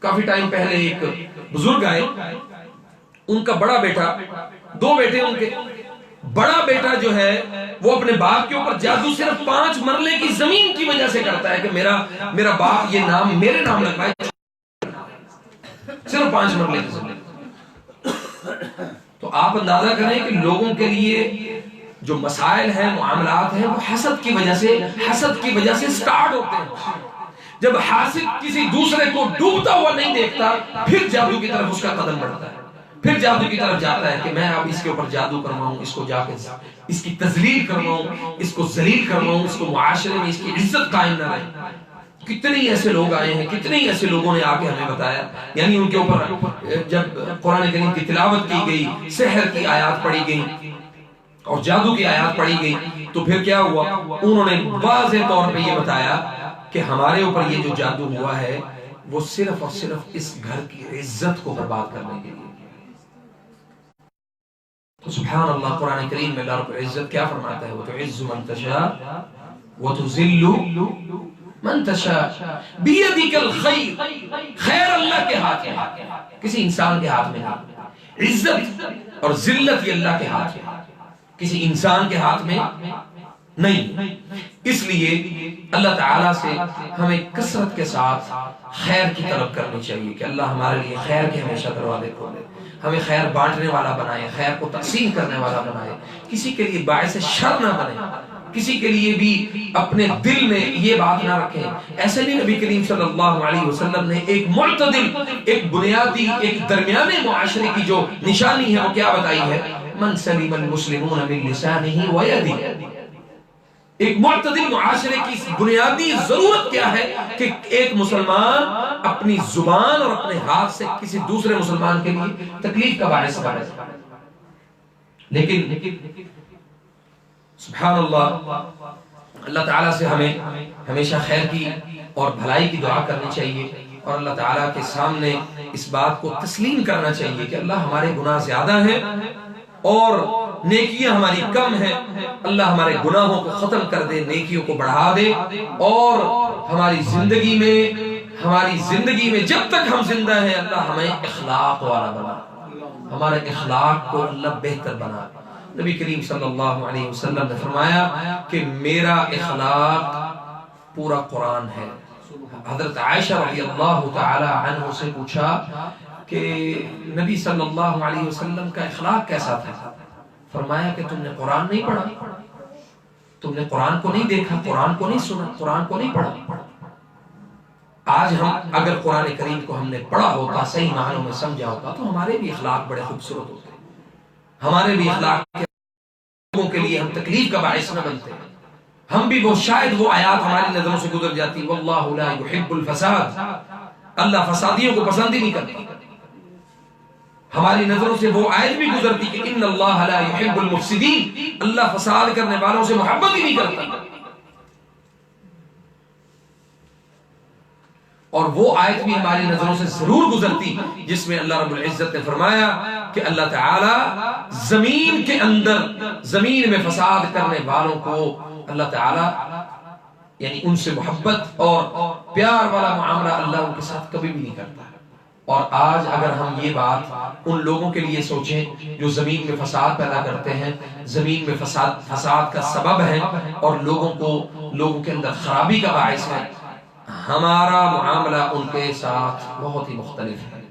کافی ٹائم پہلے ایک بزرگ آئے، ان کا بڑا بیٹا، دو بیٹے ان کے، بڑا بیٹا جو ہے وہ اپنے باپ کے اوپر جادو صرف 5 مرلے کی زمین کی وجہ سے کرتا ہے کہ میرا باپ یہ نام میرے نام لگوائے، صرف 5 مرلے کی زمین۔ تو آپ اندازہ کریں کہ لوگوں کے لیے جو مسائل ہیں، معاملات ہیں، وہ حسد کی وجہ سے سٹارٹ ہوتے ہیں۔ جب حاسد کسی دوسرے کو ڈوبتا ہوا نہیں دیکھتا، پھر جادو کی طرف اس کا قدم بڑھتا ہے، پھر جادو کی طرف جاتا ہے کہ میں اب اس کے اوپر جادو کرواؤں، اس کو جا کے اس کی تذلیل کرواؤں، اس کو ذلیل کرواؤں، اس کو معاشرے میں اس کی عزت قائم نہ رہے۔ کتنے ایسے لوگ آئے ہیں، کتنے ایسے لوگوں نے آ کے ہمیں بتایا، یعنی ان کے اوپر جب قرآن کریم کی تلاوت کی گئی، سحر کی آیات پڑھی گئی اور جادو کی آیات پڑھی گئی، تو پھر کیا ہوا؟ انہوں نے واضح طور پہ یہ بتایا کہ ہمارے اوپر یہ جو جادو ہوا ہے وہ صرف اور صرف اس گھر کی عزت کو برباد کرنے کے لیے۔ تو سبحان اللہ، قرآن کریم میں اللہ رب العزت کیا فرماتا ہے؟ وَتُعِزُّ مَن تَشَاءُ وَتُذِلُّ مَن تَشَاءُ بِيَدِكَ الْخَيْرُ، خیر اللہ کے ہاتھ میں، کسی انسان کے ہاتھ میں نہیں۔ عزت اور ذلت یہ اللہ کے ہاتھ میں۔ کسی انسان کے ہاتھ میں نہیں. اس لیے اللہ تعالیٰ سے ہمیں کثرت کے ساتھ خیر کی طلب کرنی چاہیے کہ اللہ ہمارے لیے خیر کے ہمیشہ دروازے کھولے، ہمیں خیر بانٹنے والا بنائے، خیر کو تقسیم کرنے والا بنائے، کسی کے لیے باعث شر نہ بنے، کسی کے لیے بھی اپنے دل میں یہ بات نہ رکھیں. ایسے نہیں نبی کریم صلی اللہ علیہ وسلم نے ایک معتدل، ایک بنیادی، ایک درمیانے معاشرے کی جو نشانی ہے وہ کیا بتائی ہے؟ من سلم المسلمون من لسانه ويده. ایک معتدل معاشرے کی بنیادی ضرورت کیا ہے کہ ایک مسلمان اپنی زبان اور اپنے ہاتھ سے کسی دوسرے مسلمان کے لیے تکلیف کا باعث بنے. لیکن سبحان اللہ تعالیٰ سے ہمیں ہمیشہ خیر کی اور بھلائی کی دعا کرنی چاہیے، اور اللہ تعالیٰ کے سامنے اس بات کو تسلیم کرنا چاہیے کہ اللہ ہمارے گناہ زیادہ ہیں اور نیکیاں ہماری کم ہیں. اللہ ہمارے گناہوں کو ختم کر دے، نیکیوں کو بڑھا دے، اور ہماری زندگی میں جب تک ہم زندہ ہیں اللہ ہمیں اخلاق والا بنا، ہمارے اخلاق کو اللہ بہتر بنا. نبی کریم صلی اللہ علیہ وسلم نے فرمایا کہ میرا اخلاق پورا قرآن ہے. حضرت عائشہ رضی اللہ تعالی عنہ سے پوچھا کہ نبی صلی اللہ علیہ وسلم کا اخلاق کیسا تھا؟ فرمایا کہ تم نے قرآن نہیں پڑھا، تم نے قرآن کو نہیں دیکھا، قرآن کو نہیں سنا، قرآن کو نہیں پڑھا. آج ہم اگر قرآن کریم کو ہم نے پڑھا ہوتا، صحیح معنوں میں سمجھا ہوتا، تو ہمارے بھی اخلاق بڑے خوبصورت ہوتے، ہمارے بھی اخلاق لوگوں کے لیے ہم تکلیف کا باعث نہ بنتے، ہم بھی وہ شاید وہ آیات ہماری نظروں سے گزر جاتی، واللہ لا يحب الفساد، اللہ فسادیوں کو پسند ہی نہیں کرتا. ہماری نظروں سے وہ آیت بھی گزرتی کہ ان اللہ لا يحب المفسدین، اللہ فساد کرنے والوں سے محبت ہی نہیں کرتا. اور وہ آیت بھی ہماری نظروں سے ضرور گزرتی جس میں اللہ رب العزت نے فرمایا کہ اللہ تعالی زمین کے اندر، زمین میں فساد کرنے والوں کو اللہ تعالی یعنی ان سے محبت اور پیار والا معاملہ اللہ ان کے ساتھ کبھی بھی نہیں کرتا. اور آج اگر ہم یہ بات ان لوگوں کے لیے سوچیں جو زمین میں فساد پیدا کرتے ہیں، زمین میں فساد کا سبب ہے اور لوگوں کے اندر خرابی کا باعث ہے، ہمارا معاملہ ان کے ساتھ بہت ہی مختلف ہے.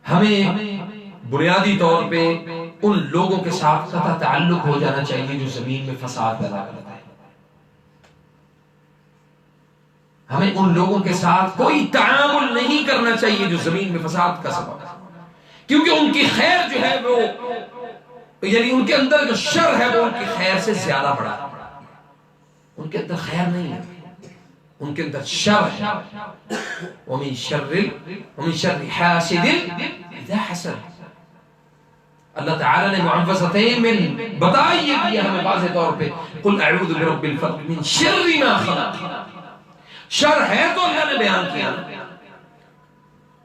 ہمیں بنیادی طور پہ ان لوگوں کے ساتھ قطع تعلق ہو جانا چاہیے جو زمین میں فساد پیدا کرتے ہیں. ہمیں ان لوگوں کے ساتھ کوئی تعامل نہیں کرنا چاہیے جو زمین میں فساد کا سبب ہے، کیونکہ ان کی خیر جو ہے وہ یعنی ان کے اندر جو شر ہے وہ ان کی خیر سے زیادہ بڑا ہے. ان کے اندر خیر نہیں ہے، ان کے اندر شر ہے. وَمِن شَرِّ حَاسِدٍ إِذَا حَسَدَ. اللہ تعالیٰ نے معوذتین میں بتائیے دیا ہمیں واضح طور پہ، قُلْ أَعُوذُ بِرَبِّ الْفَلَقِ مِن شَرِّ مَا خَلَقَ. شر ہے تو اللہ نے بیان کیا،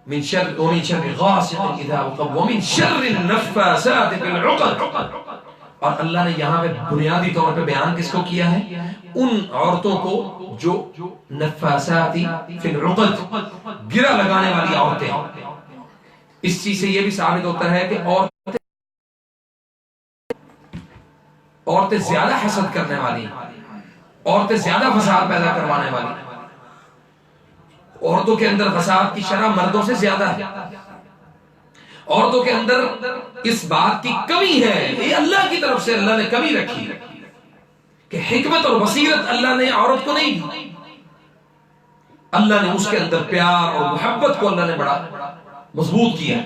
من شر ومن شر غاسق اذا وقب ومن شر النفاثات في العقد. اور اللہ نے یہاں پہ بنیادی طور پہ بیان کس کو کیا ہے؟ ان عورتوں کو جو نفاثات فی العقد، گرہ لگانے والی عورتیں. اس چیز سے یہ بھی ثابت ہوتا ہے کہ عورتیں زیادہ حسد کرنے والی، عورتیں زیادہ فساد پیدا کروانے والی. عورتوں کے اندر فساد کی شرح مردوں سے زیادہ ہے. عورتوں کے اندر اس بات کی کمی ہے، یہ اللہ کی طرف سے اللہ نے کمی رکھی کہ حکمت اور بصیرت اللہ نے عورت کو نہیں دی. اللہ نے اس کے اندر پیار اور محبت کو اللہ نے بڑا مضبوط کیا،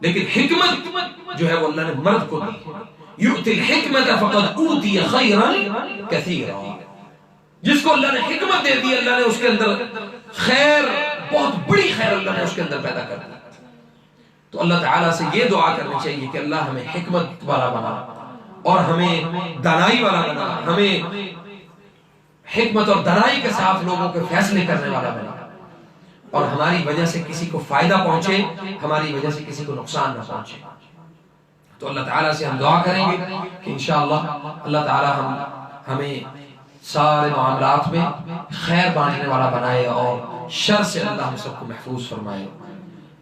لیکن حکمت جو ہے وہ اللہ نے مرد کو دی. یؤتی الحکمت فقد اوتی خیرا کثیرا. جس کو اللہ نے حکمت دے دی اللہ نے اس کے اندر خیر، بہت بڑی خیر اللہ نے اس کے اندر پیدا کر دی. تو اللہ تعالیٰ سے یہ دعا کرنی چاہیے کہ اللہ ہمیں حکمت والا بنا اور ہمیں دانائی والا بنا، ہمیں حکمت اور دانائی کے ساتھ لوگوں کے فیصلے کرنے والا بنا، اور ہماری وجہ سے کسی کو فائدہ پہنچے، ہماری وجہ سے کسی کو نقصان نہ پہنچے. تو اللہ تعالیٰ سے ہم دعا کریں گے کہ انشاءاللہ اللہ تعالیٰ ہمیں سارے معاملات میں خیر بانٹنے والا بنائے اور شر سے اللہ ہم سب کو محفوظ فرمائے.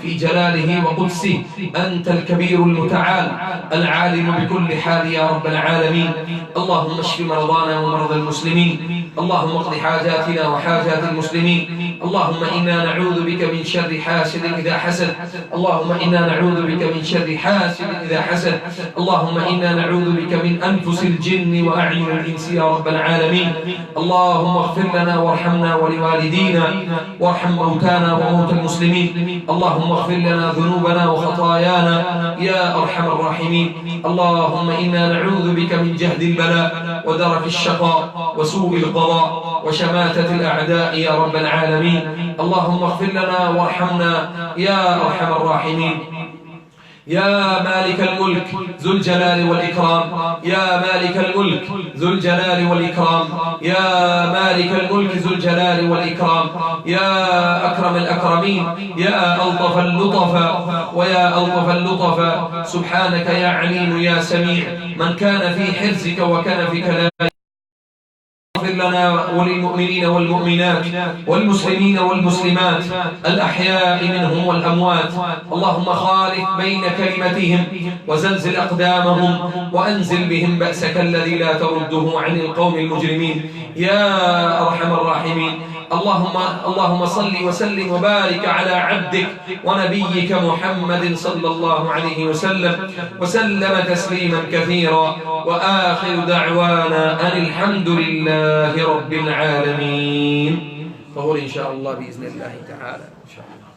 في جلاله وقدسه، أنت الكبير المتعال العالم بكل حال يا رب العالمين. اللهم اشف مرضانا ومرضى المسلمين، اللهم اقض حاجاتنا وحاجات المسلمين. اللهم إنا نعوذ بك من شر حاسد إذا حسد، اللهم إنا نعوذ بك من شر حاسد إذا حسد، اللهم إنا نعوذ بك من أنفس الجن وأعين الإنس يا رب العالمين. اللهم اغفر لنا وارحمنا ولوالدينا وارحم موتانا وموتى المسلمين. اللهم اغفر لنا ذنوبنا وخطايانا يا أرحم الراحمين. اللهم إنا نعوذ بك من جهد البلاء ودرك الشقاء وسوء القضاء وشماتة الأعداء يا رب العالمين. اللهم اغفر لنا وارحمنا يا أرحم الراحمين. يا مالك الملك ذو الجلال والإكرام، يا مالك الملك ذو الجلال والإكرام، يا مالك الملك ذو الجلال والإكرام، يا أكرم الأكرمين، يا ألطف اللطفاء ويا ألطف اللطفاء. سبحانك يا عليم يا سميع، من كان في حرزك وكان في كلامك اغفر لنا وللمؤمنين والمؤمنات والمسلمين والمسلمات الأحياء منهم والأموات. اللهم خالف بين كلمتهم وزلزل أقدامهم وأنزل بهم بأسك الذي لا ترده عن القوم المجرمين يا أرحم الراحمين. اللهم صل وسلم وبارك على عبدك ونبيك محمد صلى الله عليه وسلم تسليما كثيرا. وآخر دعوانا أن الحمد لله رب العالمين. فهو إن شاء الله بإذن الله تعالى إن شاء الله.